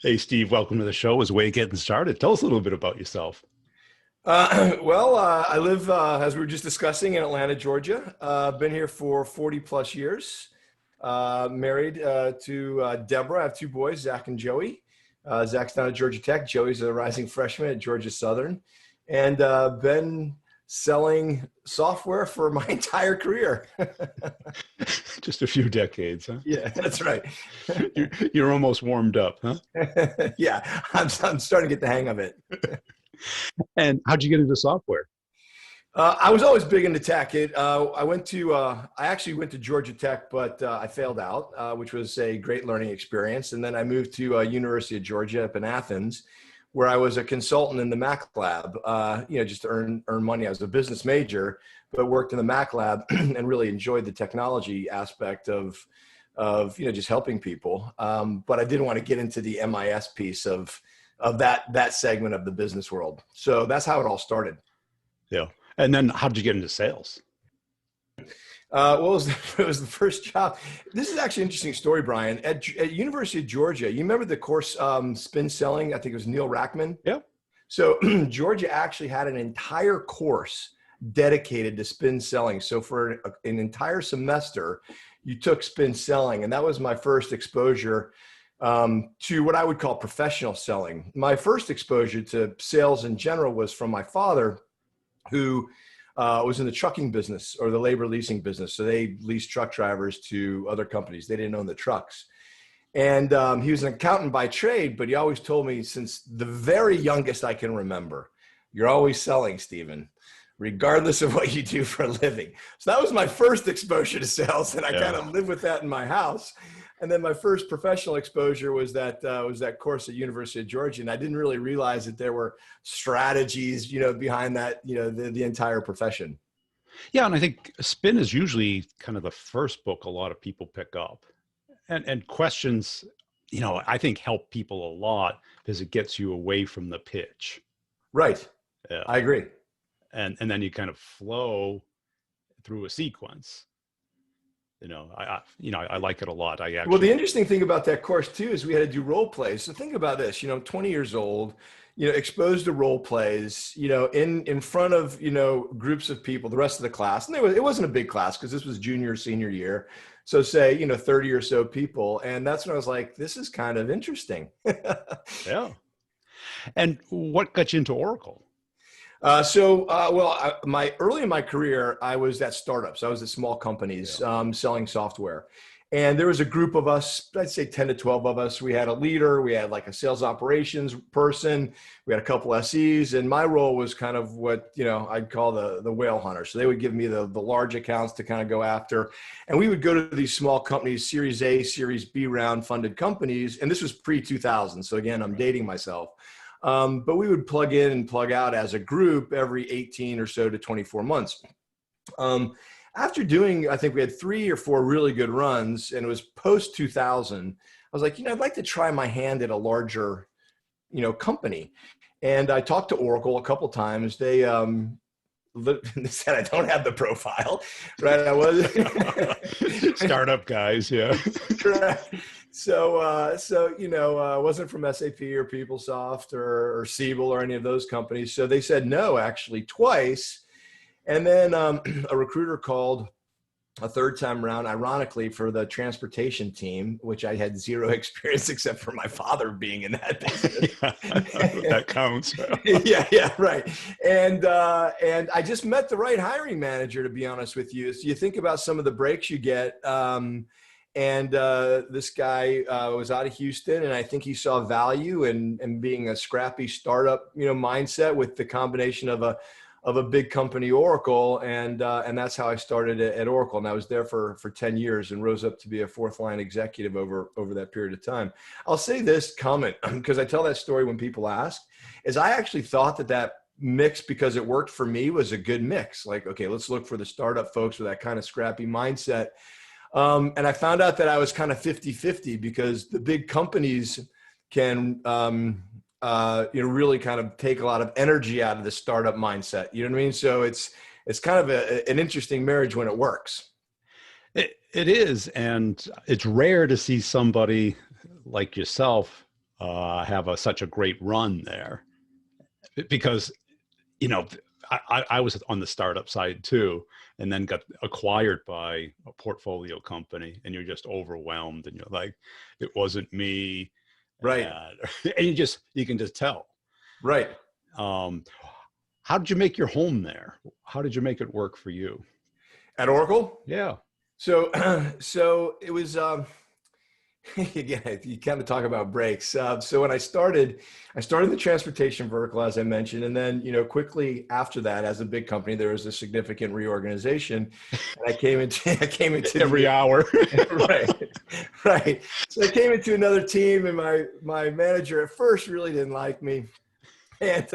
Hey, Steve, welcome to the show. As way getting started, tell us a little bit about yourself. I live, as we were just discussing, in Atlanta, Georgia. Been here for 40 plus years. Married to Deborah. I have two boys, Zach and Joey. Zach's down at Georgia Tech. Joey's a rising freshman at Georgia Southern. And been selling software for my entire career. Just a few decades, huh? Yeah, that's right. You're almost warmed up, huh? Yeah, I'm starting to get the hang of it. And how'd you get into software? I was always big into tech. I actually went to Georgia Tech, but I failed out, which was a great learning experience. And then I moved to University of Georgia up in Athens, where I was a consultant in the Mac lab, just to earn money. I was a business major, but worked in the Mac lab and really enjoyed the technology aspect of just helping people. But I didn't want to get into the MIS piece of that segment of the business world. So that's how it all started. Yeah. And then how'd you get into sales? It was the first job. This is actually an interesting story, Brian. At University of Georgia, you remember the course spin selling? I think it was Neil Rackman. Yeah. So Georgia actually had an entire course dedicated to spin selling. So for an entire semester, you took spin selling, and that was my first exposure to what I would call professional selling. My first exposure to sales in general was from my father, who was in the trucking business or the labor leasing business. So they leased truck drivers to other companies. They didn't own the trucks. And he was an accountant by trade, but he always told me, since the very youngest I can remember, you're always selling, Stephen, regardless of what you do for a living. So that was my first exposure to sales, and I kind of lived with that in my house. And then my first professional exposure was that course at University of Georgia, and I didn't really realize that there were strategies, behind that, the entire profession. Yeah. And I think spin is usually kind of the first book a lot of people pick up. And questions, I think help people a lot because it gets you away from the pitch. Right. Yeah. I agree. And then you kind of flow through a sequence. I like it a lot. Well, the interesting thing about that course too is we had to do role plays. So think about this, 20 years old, exposed to role plays, in front of, groups of people, the rest of the class. And it wasn't a big class because this was junior, senior year. So say, 30 or so people. And that's when I was like, this is kind of interesting. Yeah. And what got you into Oracle? Early in my career, I was at startups. I was at small companies, selling software. And there was a group of us, I'd say 10 to 12 of us. We had a leader, we had like a sales operations person, we had a couple SEs, and my role was kind of what, I'd call the whale hunter. So they would give me the large accounts to kind of go after. And we would go to these small companies, Series A, Series B round funded companies. And this was pre-2000. So again, I'm dating myself. But we would plug in and plug out as a group every 18 or so to 24 months. After doing, I think we had 3 or 4 really good runs, and it was post 2000. I was like, I'd like to try my hand at a larger, company. And I talked to Oracle a couple times. They said I don't have the profile, right? I was Startup guys, yeah. Correct. So wasn't from SAP or PeopleSoft or Siebel or any of those companies. So they said no, actually twice. And then a recruiter called a third time around, ironically, for the transportation team, which I had zero experience except for my father being in that business. That counts. Yeah, right. And I just met the right hiring manager, to be honest with you. So you think about some of the breaks you get. This guy was out of Houston, and I think he saw value in being a scrappy startup, mindset with the combination of a big company, Oracle, and that's how I started at Oracle. And I was there for 10 years and rose up to be a fourth line executive over that period of time. I'll say this comment because I tell that story when people ask, is I actually thought that mix, because it worked for me, was a good mix. Like, okay, let's look for the startup folks with that kind of scrappy mindset. And I found out that I was kind of 50-50 because the big companies can, really kind of take a lot of energy out of the startup mindset. You know what I mean? So it's kind of an interesting marriage when it works. It is. And it's rare to see somebody like yourself have such a great run there, because, you know, I was on the startup side too, and then got acquired by a portfolio company, and you're just overwhelmed, and you're like, it wasn't me. Right. And you can just tell. Right. How did you make your home there? How did you make it work for you? At Oracle? Yeah. So, so it was, again, you kind of talk about breaks. So when I started the transportation vertical, as I mentioned, and then, you know, quickly after that, as a big company, there was a significant reorganization, and I came into Every hour. right, right. So I came into another team, and my manager at first really didn't like me, and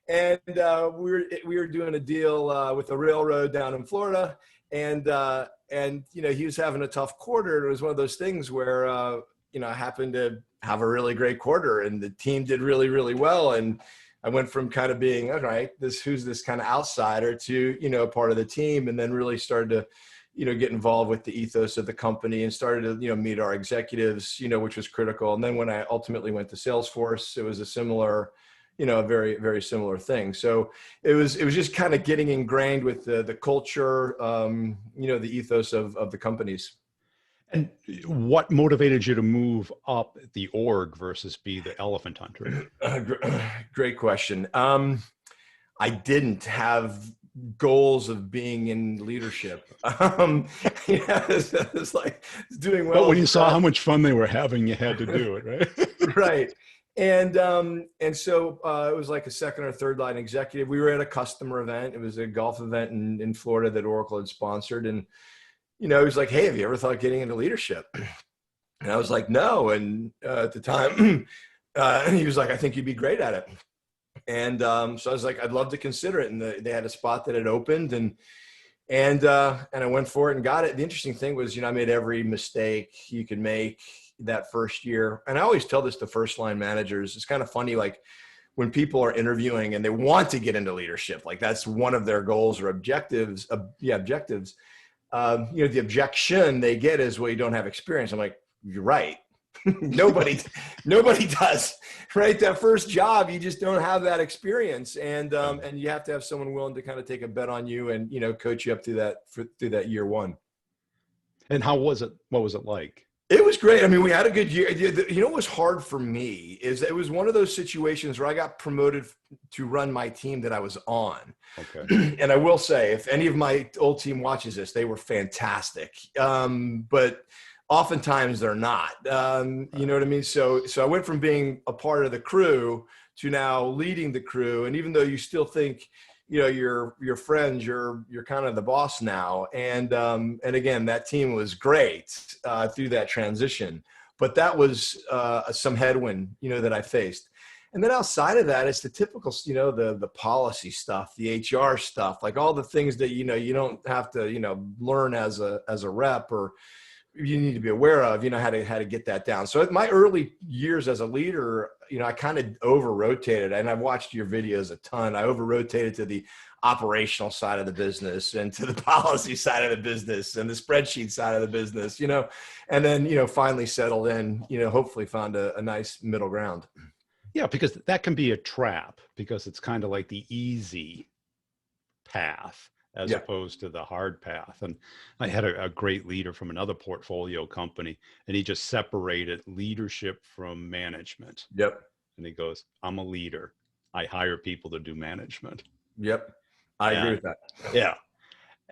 we were doing a deal with a railroad down in Florida, and you know, he was having a tough quarter. It was one of those things where you know, I happened to have a really great quarter, and the team did really, really well, and I went from kind of being, all right, who's this kind of outsider, to, you know, part of the team, and then really started to, you know, get involved with the ethos of the company, and started to, you know, meet our executives, you know, which was critical. And then when I ultimately went to Salesforce, it was a similar, you know, a very, very similar thing. So it was just kind of getting ingrained with the culture, you know, the ethos of the companies. And what motivated you to move up the org versus be the elephant hunter? Great question. I didn't have goals of being in leadership. Yeah, it's like doing well. But when you saw how much fun they were having, you had to do it, right? Right. And so it was like a second or third line executive. We were at a customer event. It was a golf event in Florida that Oracle had sponsored. And, you know, he was like, hey, have you ever thought getting into leadership? And I was like, no. And at the time, he was like, I think you'd be great at it. And so I was like, I'd love to consider it. And they had a spot that had opened, and I went for it and got it. The interesting thing was, you know, I made every mistake you could make that first year. And I always tell this to first line managers. It's kind of funny, like when people are interviewing and they want to get into leadership, like that's one of their goals or objectives. Objectives. You know, the objection they get is, well, you don't have experience. I'm like, you're right. nobody does, right? That first job, you just don't have that experience. And you have to have someone willing to kind of take a bet on you and, you know, coach you up through that year one. And how was it? What was it like? It was great. I mean, we had a good year. You know, what was hard for me is it was one of those situations where I got promoted to run my team that I was on. Okay. And I will say, if any of my old team watches this, they were fantastic. But oftentimes they're not. You know what I mean? So I went from being a part of the crew to now leading the crew. And even though you still think, you know, your friends, you're kind of the boss now. And again, that team was great through that transition, but that was some headwind, you know, that I faced. And then outside of that, it's the typical, you know, the policy stuff, the HR stuff, like all the things that, you know, you don't have to, you know, learn as a rep, or you need to be aware of, you know, how to get that down. So at my early years as a leader, you know, I kind of over rotated, and I've watched your videos a ton. I over rotated to the operational side of the business and to the policy side of the business and the spreadsheet side of the business, you know, and then, you know, finally settled in, you know, hopefully found a nice middle ground. Yeah, because that can be a trap, because it's kind of like the easy path as opposed to the hard path. And I had a great leader from another portfolio company, and he just separated leadership from management. Yep. And he goes, I'm a leader. I hire people to do management. Yep. I agree with that. Yeah.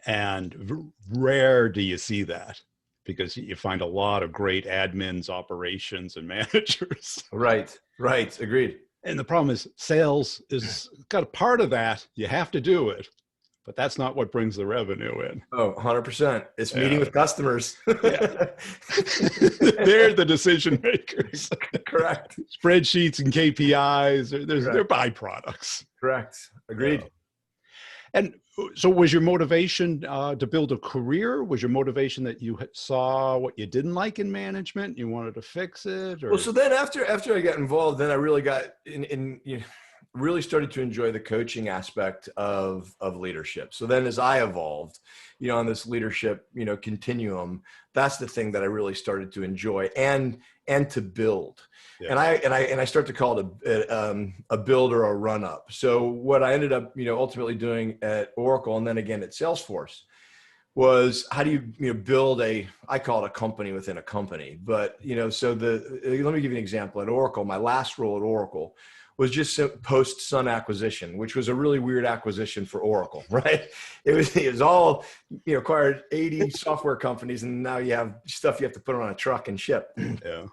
And rare do you see that, because you find a lot of great admins, operations, and managers. Right. Right. Agreed. And the problem is sales is got a part of that. You have to do it, but that's not what brings the revenue in. Oh, 100%. It's meeting with customers. They're the decision makers. Correct. Spreadsheets and KPIs, they're byproducts. Correct. Agreed. And so was your motivation to build a career? Was your motivation that you saw what you didn't like in management, you wanted to fix it? Or? Well, so then after I got involved, then I really got in really started to enjoy the coaching aspect of leadership. So then as I evolved, on this leadership, continuum, that's the thing that I really started to enjoy and to build. Yeah. And I start to call it a build or a run up. So what I ended up, ultimately doing at Oracle and then again at Salesforce was how do you build I call it a company within a company, but so let me give you an example. At Oracle, my last role at Oracle was just post-Sun acquisition, which was a really weird acquisition for Oracle, right? It was all, acquired 80 software companies, and now you have stuff you have to put on a truck and ship. Yeah.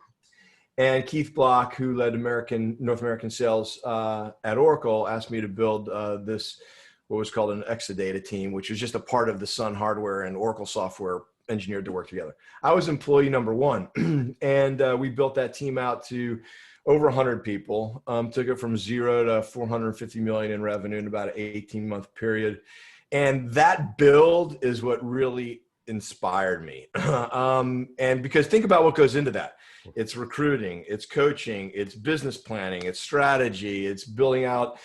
And Keith Block, who led North American sales at Oracle, asked me to build this, what was called an Exadata team, which was just a part of the Sun hardware and Oracle software engineered to work together. I was employee number one, and we built that team out to over 100 people, took it from 0 to 450 million in revenue in about an 18-month period. And that build is what really inspired me. And because think about what goes into that. It's recruiting, it's coaching, it's business planning, it's strategy, it's building out,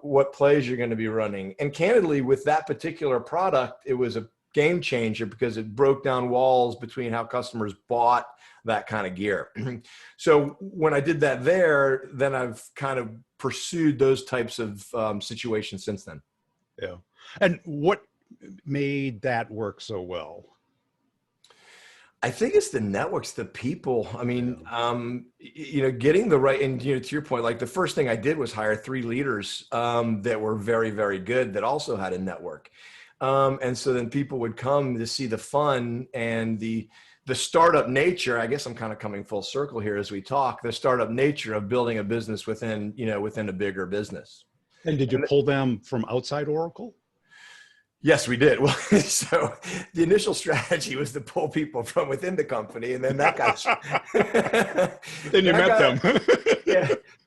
what plays you're going to be running. And candidly, with that particular product, it was a game changer because it broke down walls between how customers bought that kind of gear. So when I did that there, then I've kind of pursued those types of situations since then. Yeah. And what made that work so well? I think it's the networks, the people. I mean, getting the right, and to your point, like the first thing I did was hire 3 leaders that were very, very good that also had a network. And so then people would come to see the fun and the startup nature. I guess I'm kind of coming full circle here as we talk, the startup nature of building a business within a bigger business. And did you pull them from outside Oracle? Yes, we did. Well, so the initial strategy was to pull people from within the company, and then that got. Then you met them.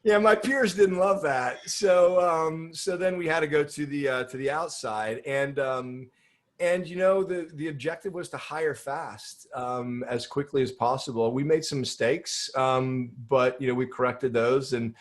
Yeah. My peers didn't love that, so then we had to go to the outside, and the objective was to hire fast, as quickly as possible. We made some mistakes, but we corrected those, and.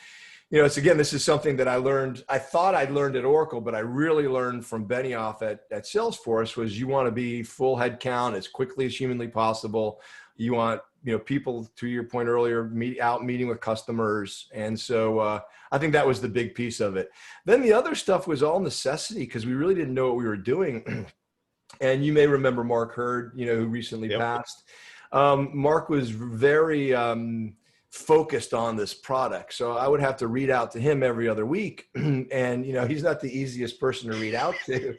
This is something that I learned. I thought I'd learned at Oracle, but I really learned from Benioff at Salesforce was you want to be full head count as quickly as humanly possible. You want, people, to your point earlier, meeting with customers. And so I think that was the big piece of it. Then the other stuff was all necessity because we really didn't know what we were doing. And you may remember Mark Hurd, who recently passed. Mark was very focused on this product. So I would have to read out to him every other week. And, he's not the easiest person to read out to.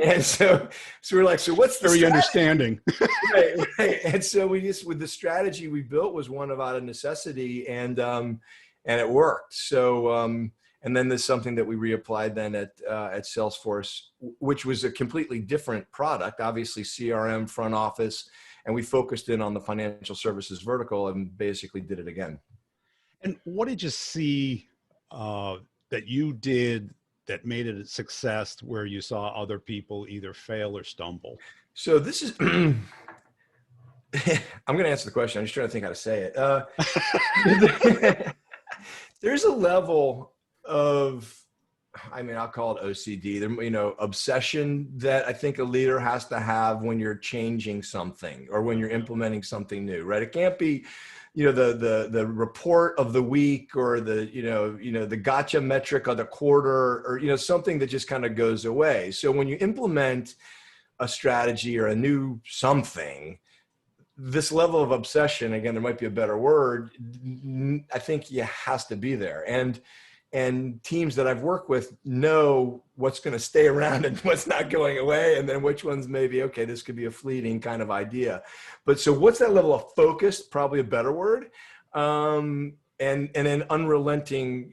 And so we're like, so what's the very understanding. right. And so with the strategy we built was one out of necessity and it worked. So, and then there's something that we reapplied then at Salesforce, which was a completely different product, obviously CRM, front office, and we focused in on the financial services vertical and basically did it again. And what did you see that you did that made it a success where you saw other people either fail or stumble? So this is, I'm going to answer the question. I'm just trying to think how to say it. There's a level of, I'll call it OCD, obsession that I think a leader has to have when you're changing something or when you're implementing something new, right? It can't be, the report of the week or the gotcha metric of the quarter or, something that just kind of goes away. So when you implement a strategy or a new something, this level of obsession, again, there might be a better word, I think has to be there. And teams that I've worked with know what's going to stay around and what's not going away. And then which ones maybe, okay, this could be a fleeting kind of idea. But so what's that level of focus? Probably a better word. And then unrelenting,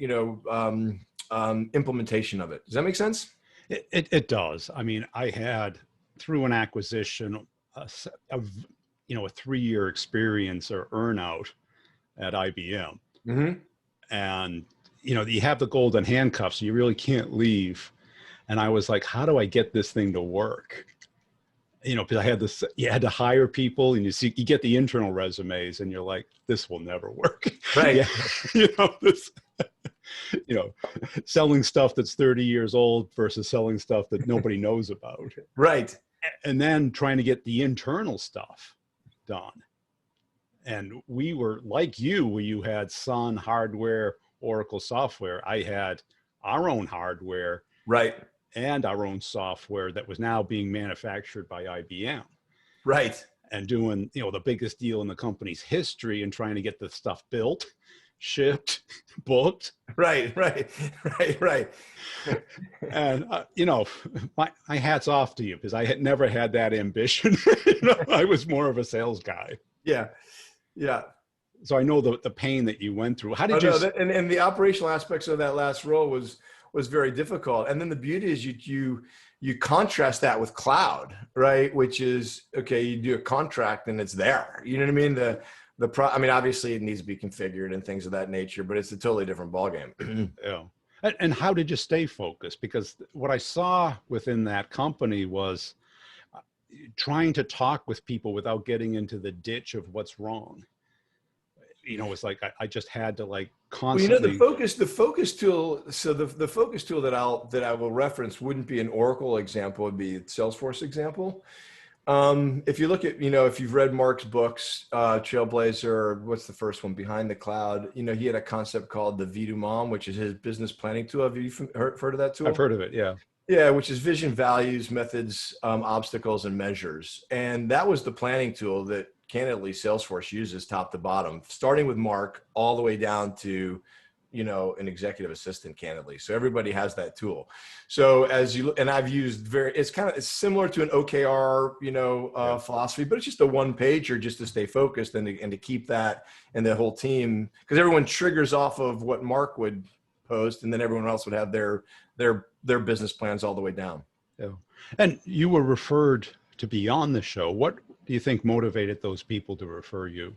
implementation of it. Does that make sense? It does. I had through an acquisition, a 3-year experience or earnout at IBM. Mm-hmm. And you have the golden handcuffs, so you really can't leave. And I was like, how do I get this thing to work? Because I had this, you had to hire people and you get the internal resumes and you're like, this will never work. Right. This. you know, selling stuff that's 30 years old versus selling stuff that nobody knows about. Right. And then trying to get the internal stuff done. And we were like you, where you had Sun hardware, Oracle software. I had our own hardware, Right. and our own software that was now being manufactured by IBM. Right. And doing, you know, the biggest deal in the company's history and trying to get the stuff built, shipped, booked. Right. Right. Right. Right. And, you know, my hat's off to you, because I had never had that ambition. You know, I was more of a sales guy. Yeah. Yeah. So I know the pain that you went through. How did you? And the operational aspects of that last role was very difficult. And then the beauty is you contrast that with cloud, right? Which is, okay, you do a contract and it's there. You know what I mean? I mean, obviously it needs to be configured and things of that nature, but it's a totally different ballgame. Yeah. And how did you stay focused? Because what I saw within that company was trying to talk with people without getting into the ditch of what's wrong. You know, it's like I just had to like constantly. Well, you know, the focus tool. So the focus tool that I will reference wouldn't be an Oracle example; it'd be a Salesforce example. If you look at, you know, if you've read Mark's books, Trailblazer, what's the first one, Behind the Cloud? You know, he had a concept called the V2MOM, which is his business planning tool. Have you heard of that tool? I've heard of it. Yeah. Yeah, which is vision, values, methods, obstacles, and measures. And that was the planning tool that candidly Salesforce uses top to bottom, starting with Mark all the way down to, you know, an executive assistant, candidly. So everybody has that tool. So as you, and I've used it's similar to an OKR, you know, philosophy, but it's just a one pager just to stay focused and to keep that and the whole team, because everyone triggers off of what Mark would post, and then everyone else would have their business plans all the way down. Yeah. And you were referred to be on the show. What do you think motivated those people to refer you?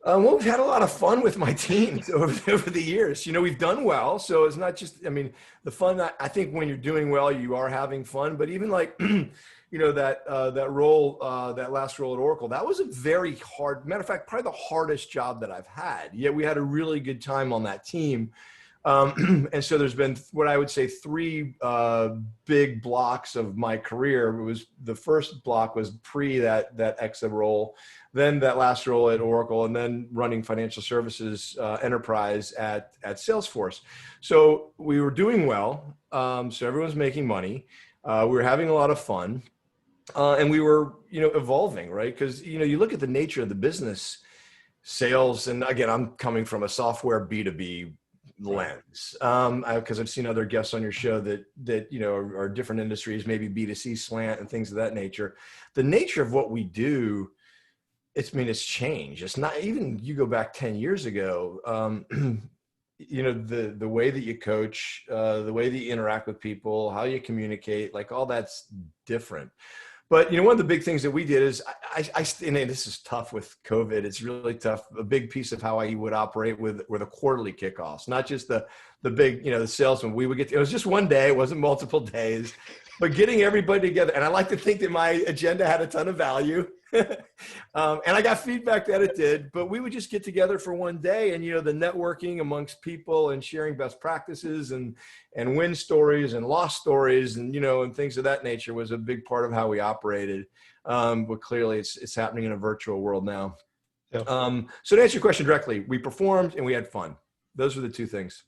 Well, we've had a lot of fun with my teams over the years. You know, we've done well. So it's not just, I mean, the fun, I think when you're doing well, you are having fun, but even like, you know, that role, that last role at Oracle, that was a very hard, matter of fact, probably the hardest job that I've had. Yet we had a really good time on that team. And so there's been what I would say three big blocks of my career. It was, the first block was pre that exit role, then that last role at Oracle, and then running financial services enterprise at Salesforce. So we were doing well. So everyone's making money. We were having a lot of fun, and we were, you know, evolving, right? Because, you know, you look at the nature of the business, sales, and again, I'm coming from a software B2B lens, because I've seen other guests on your show that you know are different industries, maybe B2C slant and things of that nature. The nature of what we do, it's changed. It's not, even you go back 10 years ago, you know, the way that you coach, the way that you interact with people, how you communicate, like all that's different. But, you know, one of the big things that we did is and this is tough with COVID. It's really tough. A big piece of how I would operate were the quarterly kickoffs, not just the big, you know, the salesman. We would it was just one day. It wasn't multiple days, but getting everybody together. And I like to think that my agenda had a ton of value. And I got feedback that it did, but we would just get together for one day, and, you know, the networking amongst people and sharing best practices and win stories and loss stories and, you know, and things of that nature was a big part of how we operated. But clearly it's happening in a virtual world now. Yeah. So to answer your question directly, we performed and we had fun. Those were the two things.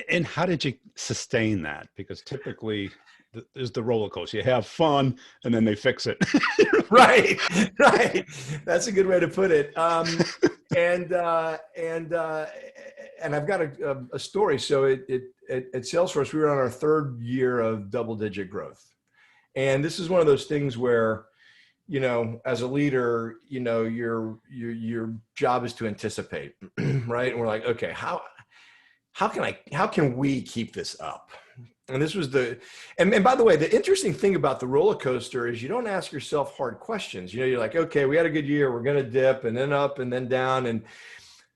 And how did you sustain that? Because typically there's the roller coaster. You have fun and then they fix it. Right. That's a good way to put it. And I've got a story. So at Salesforce, we were on our third year of double-digit growth. And this is one of those things where, you know, as a leader, you know, your job is to anticipate, right? And we're like, okay, how can we keep this up? And this was and by the way, the interesting thing about the roller coaster is you don't ask yourself hard questions. You know, you're like, okay, we had a good year. We're going to dip and then up and then down. And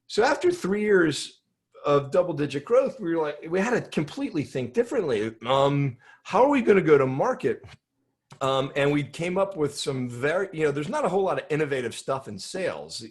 so after 3 years of double-digit growth, we were like, we had to completely think differently. How are we going to go to market? And we came up with some very, you know, there's not a whole lot of innovative stuff in sales.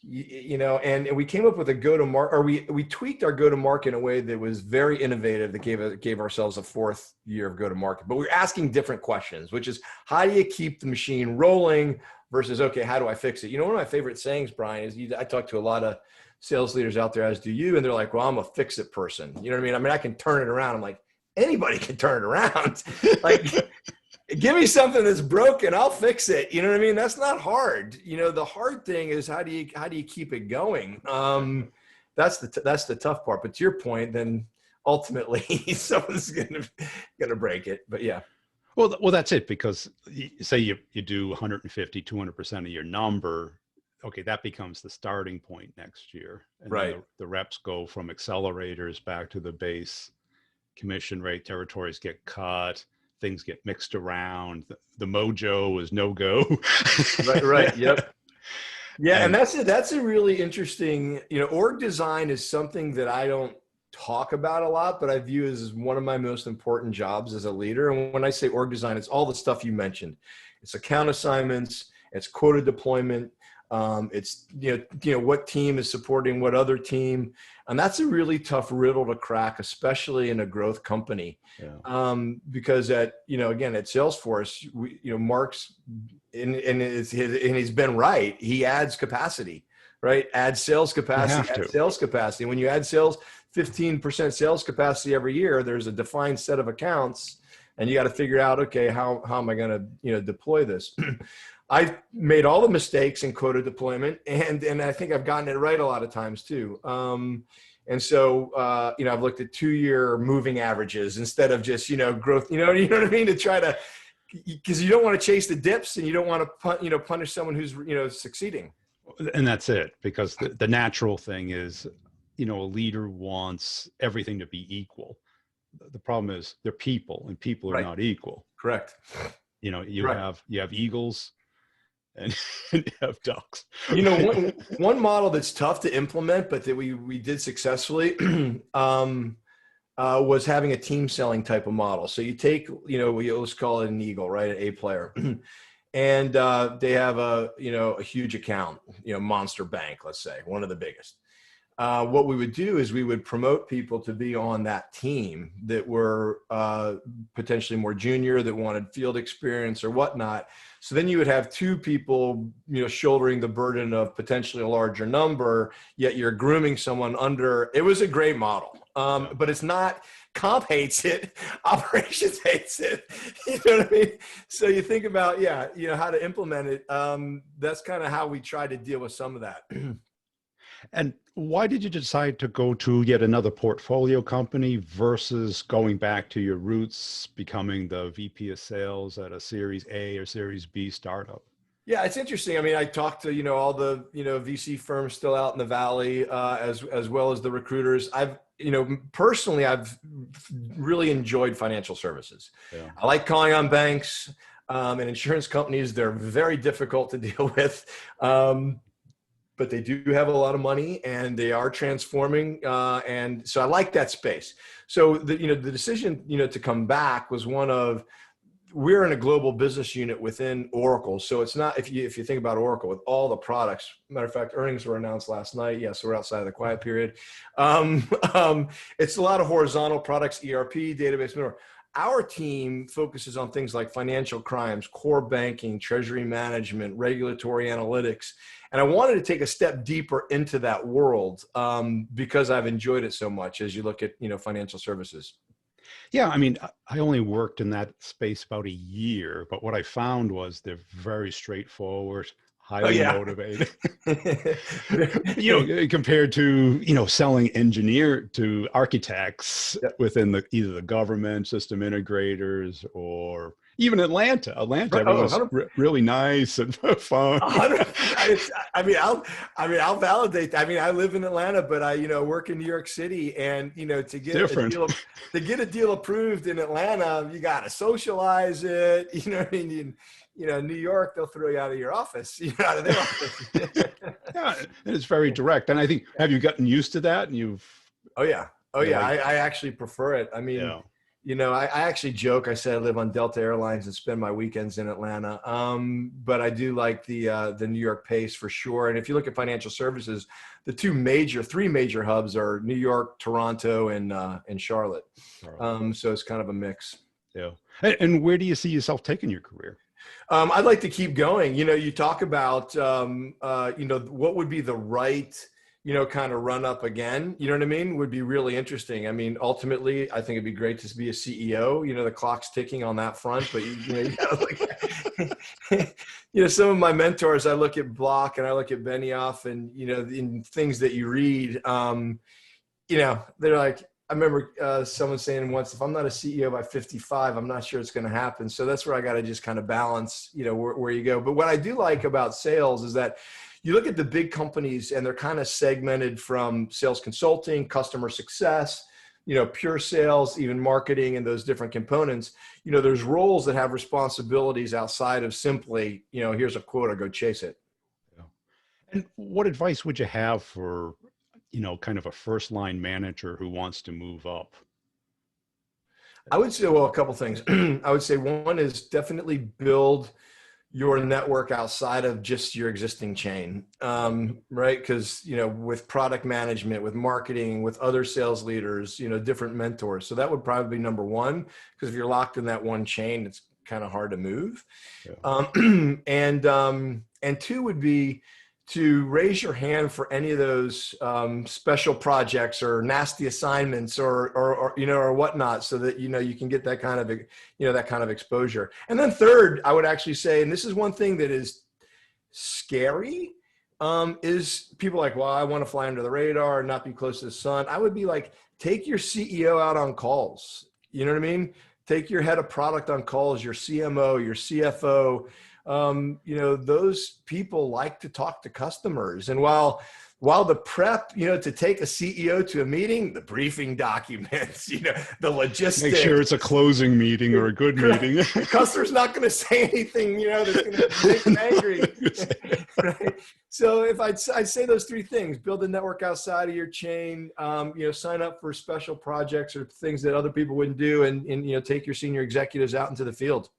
And we came up with a go-to-market, or we tweaked our go-to-market in a way that was very innovative, that gave ourselves a fourth year of go-to-market. But we're asking different questions, which is, how do you keep the machine rolling versus, okay, how do I fix it? One of my favorite sayings, Brian, is I talk to a lot of sales leaders out there, as do you, and they're like, well, I'm a fix-it person. You know what I mean? I mean, I can turn it around. I'm like, anybody can turn it around. Like, give me something that's broken, I'll fix it. You know what I mean? That's not hard. The hard thing is, how do you keep it going? That's the tough part. But to your point, then ultimately someone's gonna break it. But yeah. Well, that's it. Because say you do 150, 200% of your number. Okay, that becomes the starting point next year. And right. The reps go from accelerators back to the base commission rate. Territories get cut. Things get mixed around. The mojo is no go. Right. Yep. Yeah. And that's a really interesting, org design is something that I don't talk about a lot, but I view as one of my most important jobs as a leader. And when I say org design, it's all the stuff you mentioned. It's account assignments, it's quota deployment. It's, what team is supporting what other team. And that's a really tough riddle to crack, especially in a growth company. Yeah. Because again, at Salesforce, Mark's, and he's been right. He adds capacity, right? Add sales capacity. When you add 15% sales capacity every year, there's a defined set of accounts, and you got to figure out, okay, how am I going to, deploy this? I've made all the mistakes in quota deployment, and I think I've gotten it right a lot of times too. And so, I've looked at 2-year moving averages instead of just, growth, you know what I mean? To try to, because you don't want to chase the dips, and you don't want to, punish someone who's, succeeding. And that's it, because the natural thing is, a leader wants everything to be equal. The problem is they're people, and people are not equal. Correct. You have eagles, and you have ducks. One model that's tough to implement, but that we did successfully, was having a team selling type of model. So you take, let's call it an eagle, right? An A player. And they have a huge account, Monster Bank, let's say, one of the biggest. What we would do is we would promote people to be on that team that were potentially more junior, that wanted field experience or whatnot. So then you would have 2 people, shouldering the burden of potentially a larger number, yet you're grooming someone under. It was a great model, but it's not. Comp hates it. Operations hates it. You know what I mean? So you think about, how to implement it. That's kind of how we try to deal with some of that. And why did you decide to go to yet another portfolio company versus going back to your roots, becoming the VP of sales at a Series A or Series B startup? Yeah, it's interesting. I mean, I talked to, all the, VC firms still out in the Valley, as well as the recruiters. Personally, I've really enjoyed financial services. Yeah. I like calling on banks and insurance companies. They're very difficult to deal with. But they do have a lot of money, and they are transforming. And so I like that space. So the decision, to come back was one of, we're in a global business unit within Oracle. So it's not, if you think about Oracle with all the products, matter of fact, earnings were announced last night. Yes, we're outside of the quiet period. It's a lot of horizontal products, ERP, database, whatever. Our team focuses on things like financial crimes, core banking, treasury management, regulatory analytics. And I wanted to take a step deeper into that world because I've enjoyed it so much as you look at, financial services. Yeah, I mean, I only worked in that space about a year, but what I found was they're very straightforward, highly motivated. Compared to, selling engineer to architects within either the government, system integrators, or even Atlanta. Everyone's really nice and fun. I'll validate. I live in Atlanta, but I, work in New York City, and to get a deal approved in Atlanta, you got to socialize it. You know what I mean? New York, they'll throw you out of your office, out of their office. Yeah, and it's very direct. And I think, have you gotten used to that? And Oh yeah. I actually prefer it. I mean, I actually joke. I said I live on Delta Airlines and spend my weekends in Atlanta. But I do like the New York pace for sure. And if you look at financial services, the three major hubs are New York, Toronto, and Charlotte. So it's kind of a mix. Yeah. And where do you see yourself taking your career? I'd like to keep going. You talk about, what would be the right, kind of run up again, you know what I mean? Would be really interesting. I mean, ultimately, I think it'd be great to be a CEO. The clock's ticking on that front, but you gotta look, some of my mentors, I look at Block and I look at Benioff, and in things that you read, they're like, I remember someone saying once, if I'm not a CEO by 55, I'm not sure it's going to happen. So that's where I got to just kind of balance, where you go. But what I do like about sales is that you look at the big companies and they're kind of segmented from sales consulting, customer success, pure sales, even marketing, and those different components. There's roles that have responsibilities outside of simply, here's a quota, go chase it. Yeah. And what advice would you have for, kind of a first line manager who wants to move up? I would say, well, a couple things. I would say one is definitely build your network outside of just your existing chain, right? Because, with product management, with marketing, with other sales leaders, different mentors. So that would probably be number one, because if you're locked in that one chain, it's kind of hard to move. Yeah. And two would be to raise your hand for any of those special projects or nasty assignments or whatnot, so that you can get that kind of exposure. And then third, I would actually say, and this is one thing that is scary, is people like, well, I want to fly under the radar and not be close to the sun. I would be like, take your CEO out on calls. You know what I mean? Take your head of product on calls, your CMO, your CFO. Those people like to talk to customers. And while the prep, to take a CEO to a meeting, the briefing documents, the logistics. Make sure it's a closing meeting or a good meeting. The customer's not going to say anything, that's going to make them angry. Right? So I'd say those three things: build a network outside of your chain, sign up for special projects or things that other people wouldn't do, and take your senior executives out into the field.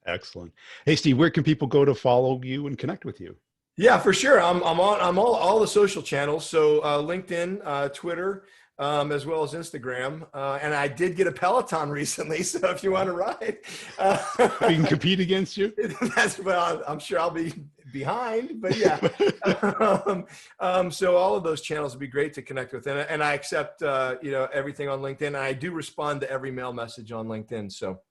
Excellent. Hey, Steve, where can people go to follow you and connect with you? Yeah, for sure. I'm on all the social channels. So LinkedIn, Twitter, as well as Instagram. And I did get a Peloton recently. So if you want to ride, we can compete against you. I'm sure I'll be behind, but yeah. So all of those channels would be great to connect with. And I accept, everything on LinkedIn. And I do respond to every mail message on LinkedIn. So.